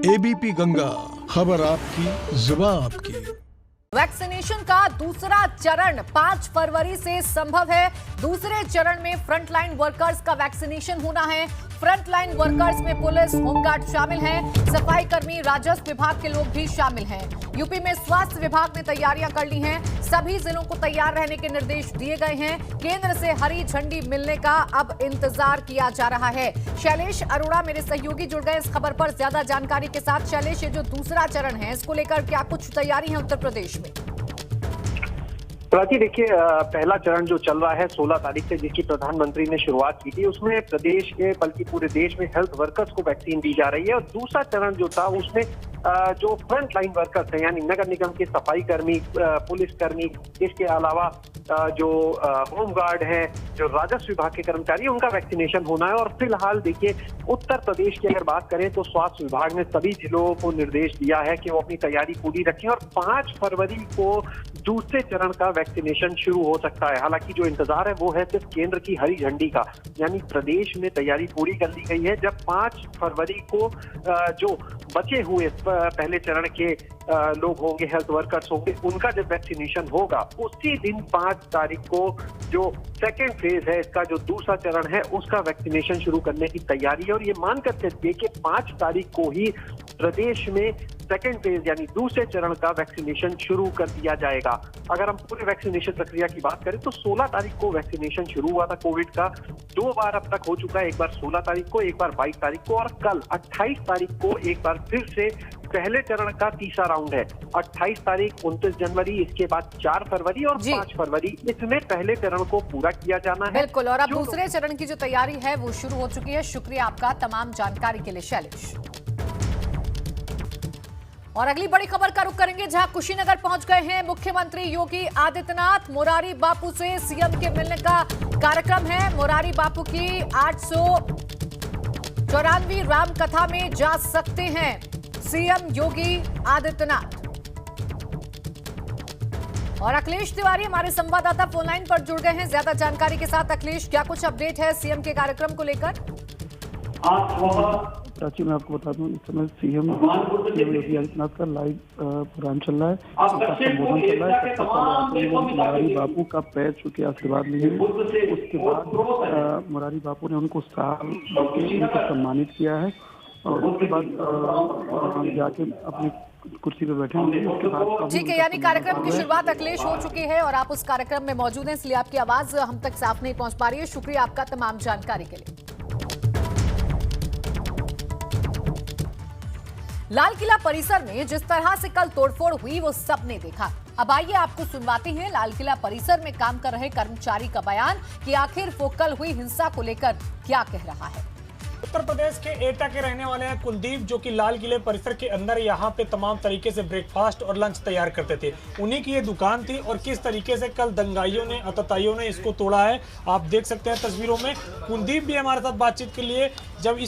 ABP Ganga, खबर आपकी, जुबान आपकी। वैक्सीनेशन का दूसरा चरण 5 फरवरी से संभव है। दूसरे चरण में फ्रंटलाइन वर्कर्स का वैक्सीनेशन होना है। फ्रंटलाइन वर्कर्स में पुलिस, होमगार्ड शामिल हैं, सफाई कर्मी, राजस्व विभाग के लोग भी शामिल हैं। यूपी में स्वास्थ्य विभाग ने तैयारियां कर ली हैं। सभी जिलों को तैयार रहने के निर्देश दिए गए हैं। केंद्र से हरी झंडी मिलने का अब इंतजार किया जा रहा है। शैलेश अरोड़ा मेरे सहयोगी जुड़ गए इस खबर पर ज्यादा जानकारी के साथ। शैलेश, ये जो दूसरा चरण है इसको लेकर क्या कुछ तैयारी है उत्तर प्रदेश में? प्राची, देखिए, पहला चरण जो चल रहा है 16 तारीख से, जिसकी प्रधानमंत्री ने शुरुआत की थी, उसमें प्रदेश के बल्कि पूरे देश में हेल्थ वर्कर्स को वैक्सीन दी जा रही है। और दूसरा चरण जो था उसमें जो फ्रंट लाइन वर्कर्स हैं, यानी नगर निगम के सफाई कर्मी, पुलिस कर्मी, इसके अलावा जो होमगार्ड हैं, जो राजस्व विभाग के कर्मचारी, उनका वैक्सीनेशन होना है। और फिलहाल देखिए, उत्तर प्रदेश की अगर बात करें तो स्वास्थ्य विभाग ने सभी जिलों को निर्देश दिया है कि वो अपनी तैयारी पूरी रखें और 5 फरवरी को दूसरे चरण का वैक्सीनेशन शुरू हो सकता है। हालांकि जो इंतजार है वो है सिर्फ केंद्र की हरी झंडी का, यानी प्रदेश में तैयारी पूरी कर ली गई है। जब 5 फरवरी को जो बचे हुए पहले चरण के लोग होंगे, हेल्थ वर्कर्स होंगे, उनका जब वैक्सीनेशन होगा, उसी दिन 5 तारीख को जो सेकेंड फेज है, इसका जो दूसरा चरण है, उसका वैक्सीनेशन शुरू करने की तैयारी है। और ये मानकर चलिए कि 5 तारीख को ही प्रदेश में सेकेंड फेज यानी दूसरे चरण का वैक्सीनेशन शुरू कर दिया जाएगा। अगर हम पूरे वैक्सीनेशन प्रक्रिया की बात करें तो 16 तारीख को वैक्सीनेशन शुरू हुआ था कोविड का। 2 बार अब तक हो चुका है, एक बार 16 तारीख को, एक बार 22 तारीख को, और कल 28 तारीख को एक बार फिर से पहले चरण का तीसरा राउंड है। 28 तारीख, 29 जनवरी, इसके बाद 4 फरवरी और 5 फरवरी, इसमें पहले चरण को पूरा किया जाना है। बिल्कुल, और अब दूसरे चरण की जो तैयारी है वो शुरू हो चुकी है। शुक्रिया आपका तमाम जानकारी के लिए शैलेश। और अगली बड़ी खबर का रुख करेंगे, जहां कुशीनगर पहुंच गए हैं मुख्यमंत्री योगी आदित्यनाथ। मोरारी बापू से सीएम के मिलने का कार्यक्रम है। मोरारी बापू की 894वीं राम कथा में जा सकते हैं सीएम योगी आदित्यनाथ। और अखिलेश तिवारी हमारे संवाददाता फोनलाइन पर जुड़ गए हैं ज्यादा जानकारी के साथ। अखिलेश, क्या कुछ अपडेट है सीएम के कार्यक्रम को लेकर? प्राची, मैं आपको बता दूं, इस समय सीएम योगी आदित्यनाथ का लाइव प्रोग्राम चल रहा है, उसका संबोधन चल रहा है। मोरारी बापू का पैर छू के आशीर्वाद लिए, उसके बाद मोरारी बापू ने उनको उनको सम्मानित किया है और उसके बाद जाके अपनी कुर्सी पे बैठे होंगे। उसके बाद ठीक है, यानी कार्यक्रम की शुरुआत अखिलेश हो चुकी है और आप उस कार्यक्रम में मौजूद हैं, इसलिए आपकी आवाज हम तक साफ नहीं पहुंच पा रही है। शुक्रिया आपका तमाम जानकारी के लिए। लाल किला परिसर में जिस तरह से कल तोड़फोड़ हुई वो सबने देखा। अब आइए आपको सुनवाते हैं लाल किला परिसर में काम कर रहे कर्मचारी का बयान कि आखिर वो कल हुई हिंसा को लेकर क्या कह रहा है। उत्तर प्रदेश के एटा के रहने वाले हैं कुलदीप, जो कि लाल किले परिसर के अंदर यहाँ पे तमाम तरीके से ब्रेकफास्ट और लंच तैयार करते थे। उन्हीं की ये दुकान थी और किस तरीके से कल दंगाइयों ने, आतताइयों ने इसको तोड़ा है, आप देख सकते हैं तस्वीरों में। कुलदीप भी हमारे साथ बातचीत के लिए, जब ये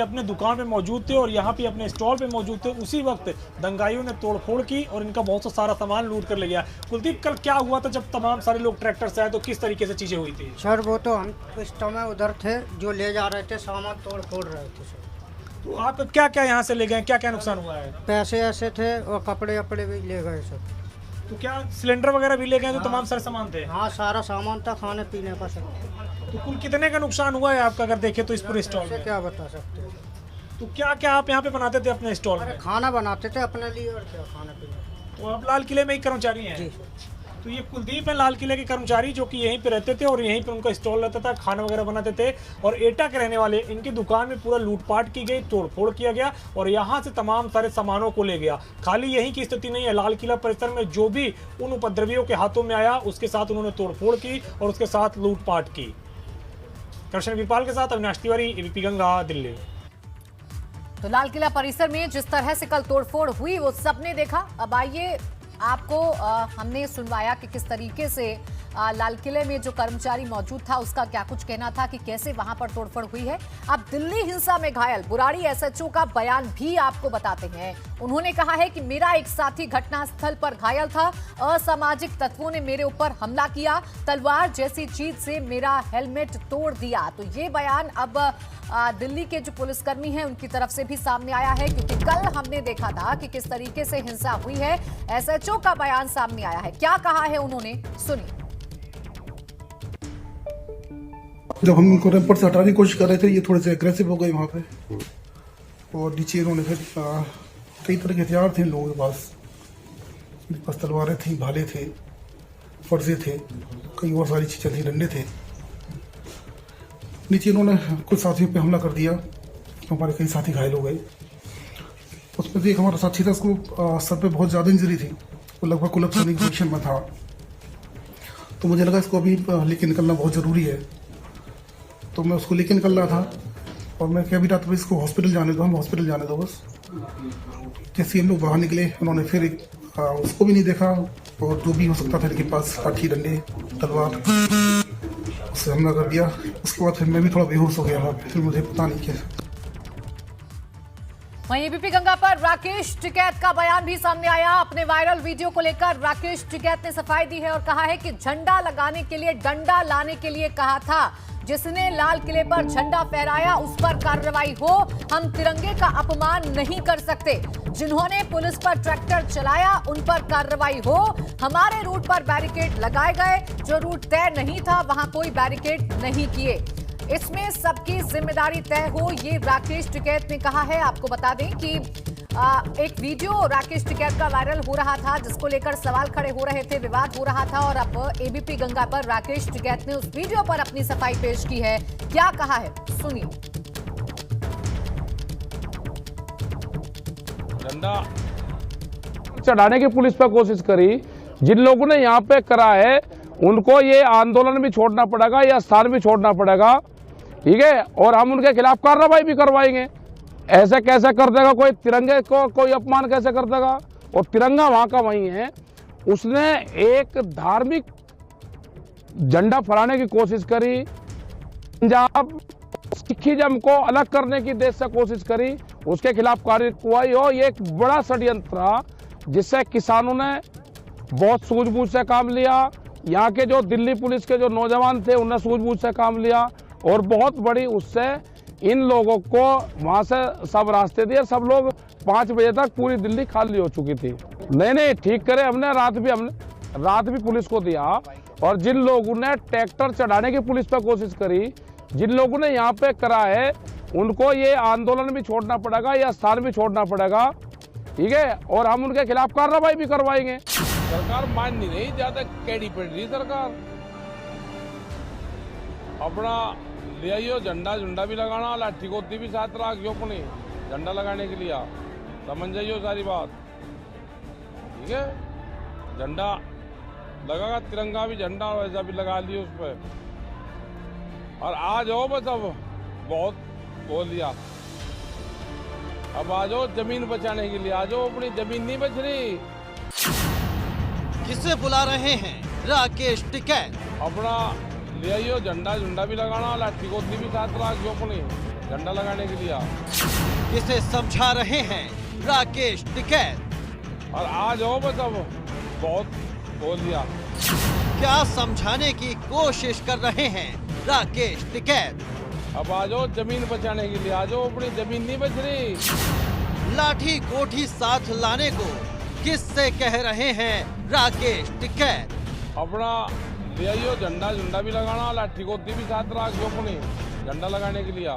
अपने दुकान पे मौजूद थे और यहाँ पे अपने स्टॉल पे मौजूद थे, उसी वक्त दंगाइयों ने तोड़फोड़ की और इनका बहुत सा सारा सामान लूट कर ले गया। कुलदीप, कल क्या हुआ था जब तमाम सारे लोग ट्रैक्टर से आए, तो किस तरीके से चीजें हुई थी? सर, वो तो हम इस समय उधर थे, जो ले जा रहे थे सामान तोड़ फोड़ रहे थे सर। तो आप क्या क्या यहाँ से ले गए, क्या क्या नुकसान हुआ है? पैसे ऐसे थे और कपड़े वपड़े भी ले गए सर। तो क्या सिलेंडर वगैरह भी ले गए? तो तमाम सारे सामान थे? हाँ, सारा सामान था खाने पीने का सर। तो कुल कितने का नुकसान हुआ है आपका, अगर देखें तो इस पूरे स्टॉल में? क्या बता सकते हैं। तो क्या क्या आप यहाँ पे बनाते थे अपने स्टॉल में? खाना बनाते थे अपने लिए और क्या खाने पीने। तो आप लाल किले में ही कर्मचारी हैं? जी। तो ये कुलदीप है लाल किले के कर्मचारी, जो कि यहीं पे रहते थे और यहीं पे उनका स्टॉल रहता था, खाना वगैरह बनाते थे। और एटा के रहने वाले, इनकी दुकान में पूरा लूटपाट की गई, तोड़फोड़ किया गया और यहाँ से तमाम सारे सामानों को ले गया। खाली यहीं की स्थिति नहीं है, लाल किला परिसर में जो भी उन उपद्रवियों के हाथों में आया उसके साथ उन्होंने तोड़फोड़ की और उसके साथ लूटपाट की। कृष्ण वीरपाल के साथ अविनाश तिवारी, एबीपी गंगा, दिल्ली। तो लाल किला परिसर में जिस तरह से कल तोड़फोड़ हुई वो सबने देखा। अब आइए आपको हमने सुनवाया कि किस तरीके से लाल किले में जो कर्मचारी मौजूद था उसका क्या कुछ कहना था कि कैसे वहां पर तोड़फोड़ हुई है। अब दिल्ली हिंसा में घायल बुराड़ी एसएचओ का बयान भी आपको बताते हैं। उन्होंने कहा है कि मेरा एक साथी घटनास्थल पर घायल था, असामाजिक तत्वों ने मेरे ऊपर हमला किया, तलवार जैसी चीज से मेरा हेलमेट तोड़ दिया। तो ये बयान अब दिल्ली के जो पुलिसकर्मी हैं उनकी तरफ से भी सामने आया है, क्योंकि कल हमने देखा था कि किस तरीके से हिंसा हुई है। एसएचओ का बयान सामने आया है, क्या कहा है उन्होंने, सुनिए। जब हम इनको रैंप पर से हटाने की कोशिश कर रहे थे, ये थोड़े से एग्रेसिव हो गए वहाँ पे, और नीचे इन्होंने फिर कई तरह के हथियार थे इन लोगों के पास। इनके पास तलवारें थी, भाले थे, फर्जे थे, कई और सारी चीज़ें थी, डंडे थे। नीचे इन्होंने कुछ साथियों पे हमला कर दिया, तो हमारे कई साथी घायल हो गए। उसमें से एक हमारा साथी था, उसको सर पे बहुत ज़्यादा इंजरी थी, वो लगभग कोलैप्स होने की पोजीशन में था। तो मुझे लगा इसको अभी लेके निकलना बहुत ज़रूरी है, तो मैं उसको लेके निकल रहा था और मैं कह भी रहा था इसको हॉस्पिटल जाने दो, हम हॉस्पिटल जाने दो बस। जैसे हम लोग बाहर निकले, उन्होंने फिर उसको भी नहीं देखा, और जो भी हो सकता था इनके पास लाठी, डंडे, तलवार, उससे हमला कर दिया। उसके बाद फिर मैं भी थोड़ा बेहोश हो गया, फिर मुझे पता नहीं क्या। वहीं एबीपी गंगा पर राकेश टिकैत का बयान भी सामने आया। अपने वायरल वीडियो को लेकर राकेश टिकैत ने सफाई दी है और कहा है कि झंडा लगाने के लिए डंडा लाने के लिए कहा था, जिसने लाल किले पर झंडा फहराया उस पर कार्रवाई हो, हम तिरंगे का अपमान नहीं कर सकते। जिन्होंने पुलिस पर ट्रैक्टर चलाया उन पर कार्रवाई हो, हमारे रूट पर बैरिकेड लगाए गए, जो रूट तय नहीं था वहां कोई बैरिकेड नहीं किए, इसमें सबकी जिम्मेदारी तय हो, ये राकेश टिकैत ने कहा है। आपको बता दें कि एक वीडियो राकेश टिकैत का वायरल हो रहा था, जिसको लेकर सवाल खड़े हो रहे थे, विवाद हो रहा था, और अब एबीपी गंगा पर राकेश टिकैत ने उस वीडियो पर अपनी सफाई पेश की है। क्या कहा है, सुनिए। झंडा चढ़ाने की पुलिस पर कोशिश करी, जिन लोगों ने यहाँ पे करा है उनको ये आंदोलन भी छोड़ना पड़ेगा, यह स्थान भी छोड़ना पड़ेगा, ठीक है, और हम उनके खिलाफ कार्रवाई भी करवाएंगे। ऐसे कैसे कर देगा कोई, तिरंगे को कोई अपमान कैसे कर देगा, और तिरंगा वहां का वहीं है। उसने एक धार्मिक झंडा फहराने की कोशिश करी, पंजाब सिखिज्म को अलग करने की देश से कोशिश करी, उसके खिलाफ कार्रवाई हो। ये एक बड़ा षड्यंत्र था, जिससे किसानों ने बहुत सूझबूझ से काम लिया। यहाँ के जो दिल्ली पुलिस के जो नौजवान थे उन्होंने सूझबूझ से काम लिया, और बहुत बड़ी उससे इन लोगों को वहां से सब रास्ते दिए। सब लोग 5 बजे तक पूरी दिल्ली खाली हो चुकी थी। नहीं ठीक करे, हमने रात भी पुलिस को दिया, और जिन लोगों ने ट्रैक्टर चढ़ाने की पुलिस पर कोशिश करी, जिन लोगों ने यहाँ पे करा है उनको ये आंदोलन भी छोड़ना पड़ेगा, यह स्थान भी छोड़ना पड़ेगा, ठीक है, और हम उनके खिलाफ कार्रवाई भी करवाएंगे। सरकार मान नहीं रही, ज्यादा कैडी पड़ रही सरकार। अपना ले आइयो झंडा झुंडा भी लगाना, लाठी गोदी भी साथ रखियो अपनी झंडा लगाने के लिए, समझ जाइयो सारी बात, ठीक है। झंडा लगागा, तिरंगा भी झंडा वैसा भी लगा लियो उस पर, और आ जाओ बस, अब बहुत बोल लिया, अब आ जाओ जमीन बचाने के लिए, आ जाओ, अपनी जमीन नहीं बच रही। किसे बुला रहे हैं राकेश टिकैत? अपना ले आइयो झंडा झुंडा भी लगाना, लाठी गोदी भी साथ रखियो अपनी झंडा लगाने के लिए। किसे समझा रहे हैं राकेश टिकैत? और आ जाओ बस, अब बहुत बोल लिया। क्या समझाने की कोशिश कर रहे हैं राकेश टिकैत? अब आ जाओ जमीन बचाने के लिए, आ जाओ, अपनी जमीन नहीं बच रही। लाठी कोठी साथ लाने को किससे कह रहे हैं राकेश टिकैत? अपना ले आइयो झंडा झुंडा भी लगाना, लाठी गोदी भी साथ रखियो अपनी झंडा लगाने के लिए।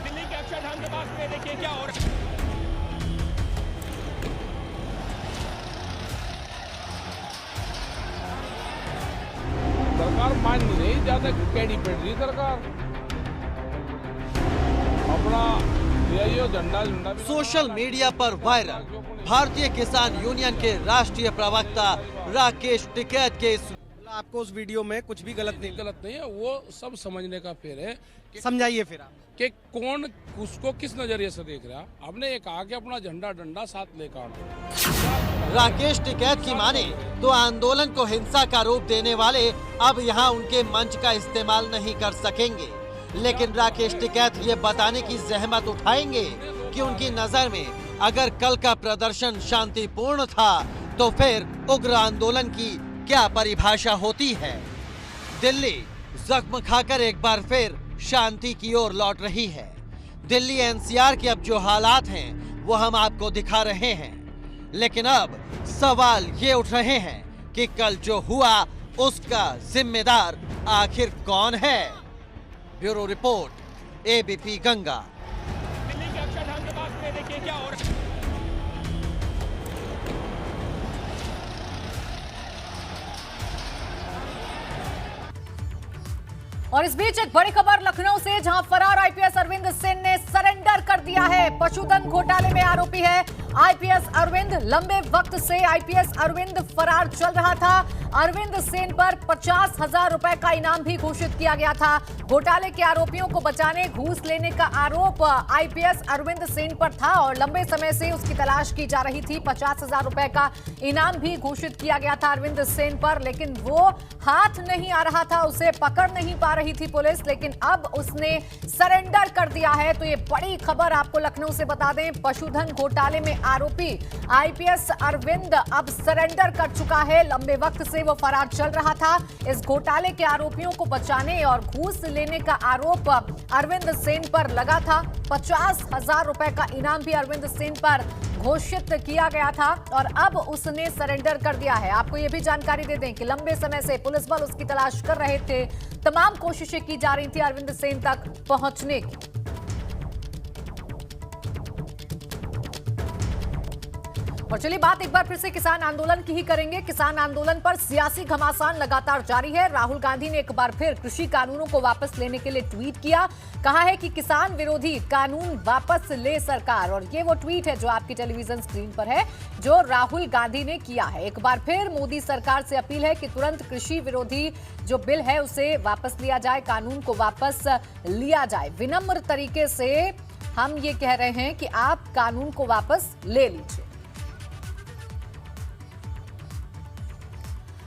दिल्ली के अक्षरधाम के पास में देखिए क्या हो रहा है। सरकार मान नहीं रही, ज्यादा कैडी पड़ रही सरकार। अपना ले आइयो झंडा झुंडा। सोशल मीडिया पर वायरल भारतीय किसान यूनियन के राष्ट्रीय प्रवक्ता राकेश टिकैत के इस आपको उस वीडियो में कुछ भी गलत नहीं है, वो सब समझने का फेर है। समझाइए फिर आप कि कौन उसको किस नजरिए से देख रहा। हमने ये कहा कि अपना झंडा डंडा साथ लेकर आना। राकेश टिकैत की माने तो आंदोलन को हिंसा का रूप देने वाले अब यहाँ उनके मंच का इस्तेमाल नहीं कर सकेंगे, लेकिन राकेश टिकैत ये बताने की जहमत उठाएंगे कि उनकी नजर में अगर कल का प्रदर्शन शांतिपूर्ण था तो फिर उग्र आंदोलन की क्या परिभाषा होती है। दिल्ली जख्म खाकर एक बार फिर शांति की ओर लौट रही है। दिल्ली एनसीआर के अब जो हालात हैं वो हम आपको दिखा रहे हैं, लेकिन अब सवाल ये उठ रहे हैं कि कल जो हुआ उसका जिम्मेदार आखिर कौन है। Bureau report, ABP Ganga. Delhi के अक्षरधाम के पास में देखिए क्या हो रहा है। और इस बीच एक बड़ी खबर लखनऊ से, जहां फरार आईपीएस अरविंद सेन ने सरेंडर कर दिया है। पशुधन घोटाले में आरोपी है आईपीएस अरविंद। लंबे वक्त से आईपीएस अरविंद फरार चल रहा था। अरविंद सेन पर 50,000 रुपए का इनाम भी घोषित किया गया था। घोटाले के आरोपियों को बचाने घूस लेने का आरोप आईपीएस अरविंद सेन पर था और लंबे समय से उसकी तलाश की जा रही थी। 50,000 रुपए का इनाम भी घोषित किया गया था अरविंद सेन पर, लेकिन वो हाथ नहीं आ रहा था, उसे पकड़ नहीं पा रही थी पुलिस, लेकिन अब उसने सरेंडर कर दिया है। तो ये बड़ी खबर आपको लखनऊ से बता दें, पशुधन घोटाले में आरोपी आईपीएस अरविंद अब सरेंडर कर चुका है। लंबे वक्त से वो फरार चल रहा था। इस घोटाले के आरोपियों को बचाने और घूस लेने का आरोप अरविंद सेन पर लगा था। 50,000 रुपए का इनाम भी अरविंद सेन पर घोषित किया गया था और अब उसने सरेंडर कर दिया है। आपको यह भी जानकारी दे दें कि लंबे समय से पुलिस बल उसकी तलाश कर रहे थे। तमाम कोशिशें की जा रही थी अरविंद सेन तक पहुंचने की। और चलिए बात एक बार फिर से किसान आंदोलन की ही करेंगे। किसान आंदोलन पर सियासी घमासान लगातार जारी है। राहुल गांधी ने एक बार फिर कृषि कानूनों को वापस लेने के लिए ट्वीट किया। कहा है कि किसान विरोधी कानून वापस ले सरकार, और ये वो ट्वीट है जो आपकी टेलीविजन स्क्रीन पर है, जो राहुल गांधी ने किया है। एक बार फिर मोदी सरकार से अपील है कि तुरंत कृषि विरोधी जो बिल है उसे वापस लिया जाए, कानून को वापस लिया जाए। विनम्र तरीके से हम ये कह रहे हैं कि आप कानून को वापस ले लीजिए।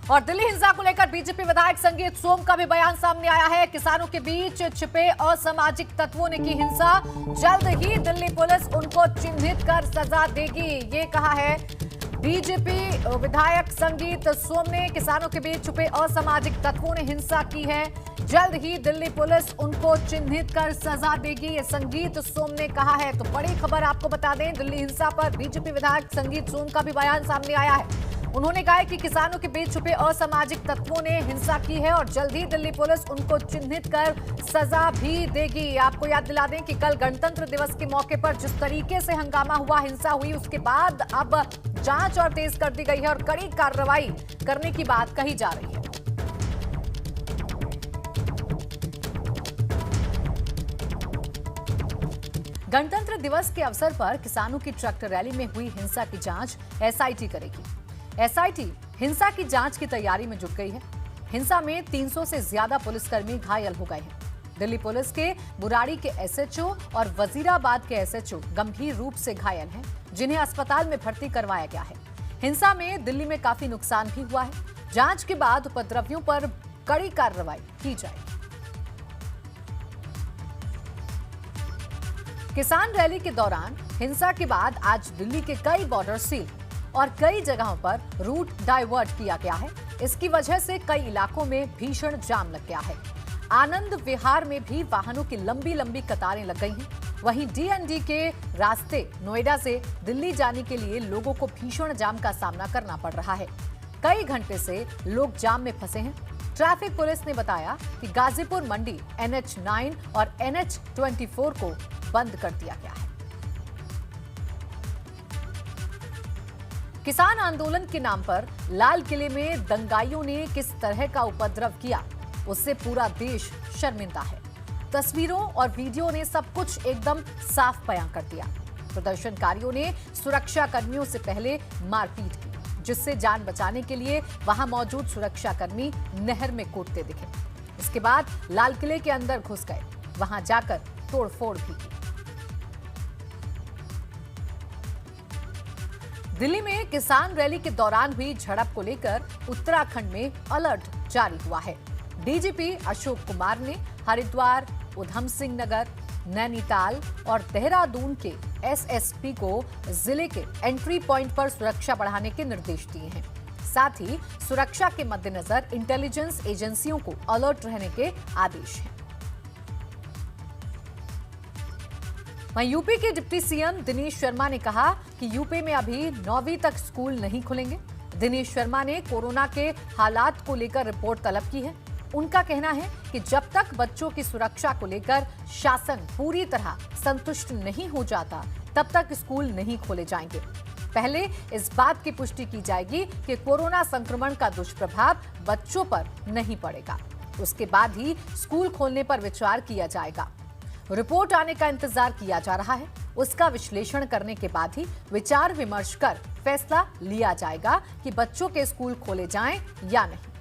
और दिल्ली हिंसा को लेकर बीजेपी विधायक संगीत सोम का भी बयान सामने आया है। किसानों के बीच छिपे असामाजिक तत्वों ने की हिंसा, जल्द ही दिल्ली पुलिस उनको चिन्हित कर सजा देगी, ये कहा है बीजेपी विधायक संगीत सोम ने। किसानों के बीच छुपे असामाजिक तत्वों ने हिंसा की है, जल्द ही दिल्ली पुलिस उनको चिन्हित कर सजा देगी, ये संगीत सोम ने कहा है। तो बड़ी खबर आपको बता दें, दिल्ली हिंसा पर बीजेपी विधायक संगीत सोम का भी बयान सामने आया है। उन्होंने कहा है कि किसानों के बीच छुपे असामाजिक तत्वों ने हिंसा की है और जल्द ही दिल्ली पुलिस उनको चिन्हित कर सजा भी देगी। आपको याद दिला दें कि कल गणतंत्र दिवस के मौके पर जिस तरीके से हंगामा हुआ, हिंसा हुई, उसके बाद अब जांच और तेज कर दी गई है और कड़ी कार्रवाई करने की बात कही जा रही है। गणतंत्र दिवस के अवसर पर किसानों की ट्रैक्टर रैली में हुई हिंसा की जांच एसआईटी करेगी। एसआईटी हिंसा की जांच की तैयारी में जुट गई है। हिंसा में 300 से ज्यादा पुलिसकर्मी घायल हो गए हैं। दिल्ली पुलिस के बुराड़ी के एसएचओ और वजीराबाद के एसएचओ गंभीर रूप से घायल हैं, जिन्हें अस्पताल में भर्ती करवाया गया है। हिंसा में दिल्ली में काफी नुकसान भी हुआ है। जांच के बाद उपद्रवियों पर कड़ी कार्रवाई की जाएगी। किसान रैली के दौरान हिंसा के बाद आज दिल्ली के कई बॉर्डर सील और कई जगहों पर रूट डाइवर्ट किया गया है। इसकी वजह से कई इलाकों में भीषण जाम लग गया है। आनंद विहार में भी वाहनों की लंबी लंबी कतारें लग गई हैं। वहीं डीएनडी के रास्ते नोएडा से दिल्ली जाने के लिए लोगों को भीषण जाम का सामना करना पड़ रहा है। कई घंटे से लोग जाम में फंसे हैं। ट्रैफिक पुलिस ने बताया कि गाजीपुर मंडी NH9 और NH24 को बंद कर दिया गया है। किसान आंदोलन के नाम पर लाल किले में दंगाइयों ने किस तरह का उपद्रव किया, उससे पूरा देश शर्मिंदा है। तस्वीरों और वीडियो ने सब कुछ एकदम साफ बयां कर दिया। प्रदर्शनकारियों ने सुरक्षा कर्मियों से पहले मारपीट की, जिससे जान बचाने के लिए वहां मौजूद सुरक्षाकर्मी नहर में कूदते दिखे। इसके बाद लाल किले के अंदर घुस गए, वहां जाकर तोड़फोड़ भी की। दिल्ली में किसान रैली के दौरान हुई झड़प को लेकर उत्तराखंड में अलर्ट जारी हुआ है। डीजीपी अशोक कुमार ने हरिद्वार, उधम सिंह नगर, नैनीताल और देहरादून के एसएसपी को जिले के एंट्री पॉइंट पर सुरक्षा बढ़ाने के निर्देश दिए हैं। साथ ही सुरक्षा के मद्देनजर इंटेलिजेंस एजेंसियों को अलर्ट रहने के आदेश हैं। वहीं यूपी के डिप्टी सीएम दिनेश शर्मा ने कहा कि यूपी में अभी 9वीं तक स्कूल नहीं खुलेंगे। दिनेश शर्मा ने कोरोना के हालात को लेकर रिपोर्ट तलब की है। उनका कहना है कि जब तक बच्चों की सुरक्षा को लेकर शासन पूरी तरह संतुष्ट नहीं हो जाता, तब तक स्कूल नहीं खोले जाएंगे। पहले इस बात की पुष्टि की जाएगी कि कोरोना संक्रमण का दुष्प्रभाव बच्चों पर नहीं पड़ेगा। उसके बाद ही स्कूल खोलने पर विचार किया जाएगा। रिपोर्ट आने का इंतजार किया जा रहा है। उसका विश्लेषण करने के बाद ही विचार विमर्श कर फैसला लिया जाएगा कि बच्चों के स्कूल खोले जाएं या नहीं।